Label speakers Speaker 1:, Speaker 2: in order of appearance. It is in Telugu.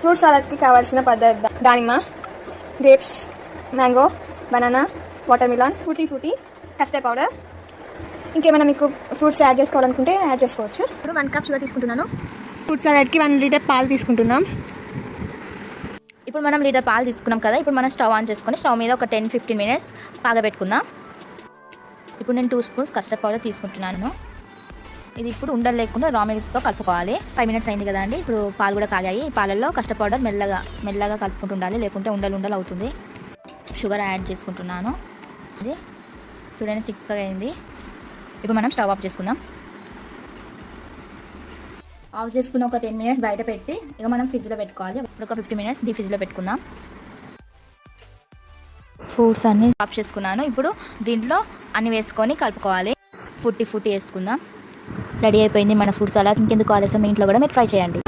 Speaker 1: ఫ్రూట్ సలాడ్కి కావాల్సిన పదార్థం దానిమ్మ, grapes, mango, banana, watermelon, Frooti, custard powder. ఇంకేమైనా మీకు ఫ్రూట్స్ యాడ్ చేసుకోవాలనుకుంటే యాడ్ చేసుకోవచ్చు. ఇప్పుడు 1 కప్ షుగర్ తీసుకుంటున్నాను. ఫ్రూట్ సలాడ్కి 1 లీటర్ పాలు తీసుకుంటున్నాం.
Speaker 2: ఇప్పుడు మనం లీటర్ పాలు తీసుకున్నాం కదా, ఇప్పుడు మనం స్టవ్ ఆన్ చేసుకొని స్టవ్ మీద ఒక 10-15 మినిట్స్ కాగబెట్టుకుందాం. ఇప్పుడు నేను 2 స్పూన్స్ కస్టర్డ్ పౌడర్ తీసుకుంటున్నాను. ఇది ఇప్పుడు ఉండలు లేకుండా రా మిల్క్తో కలుపుకోవాలి. 5 మినిట్స్ అయింది కదా అండి. ఇప్పుడు పాలు కూడా కాగాయి. ఈ పాలల్లో కస్టర్డ్ పౌడర్ మెల్లగా కలుపుకుంటూ ఉండాలి, లేకుంటే ఉండలు అవుతుంది. షుగర్ యాడ్ చేసుకుంటున్నాను. ఇది చూడండి చిక్కగా అయింది. ఇప్పుడు మనం స్టవ్ ఆఫ్ చేసుకుందాం. ఆఫ్ చేసుకుని ఒక 10 మినిట్స్ బయట పెట్టి ఇక మనం ఫ్రిడ్జ్లో పెట్టుకోవాలి. ఇప్పుడు ఒక 50 మినిట్స్ డీ ఫ్రిడ్జ్లో పెట్టుకుందాం. ఫ్రూట్స్ అన్నీ ఆఫ్ చేసుకున్నాను. ఇప్పుడు దీంట్లో అన్నీ వేసుకొని కలుపుకోవాలి. ఫుట్టి వేసుకుందాం. రెడీ అయిపోయింది మన ఫ్రూట్ సలాడ్. ఇంకెందుకు ఆలస్యం, మీ ఇంట్లో కూడా మీరు ట్రై చేయండి.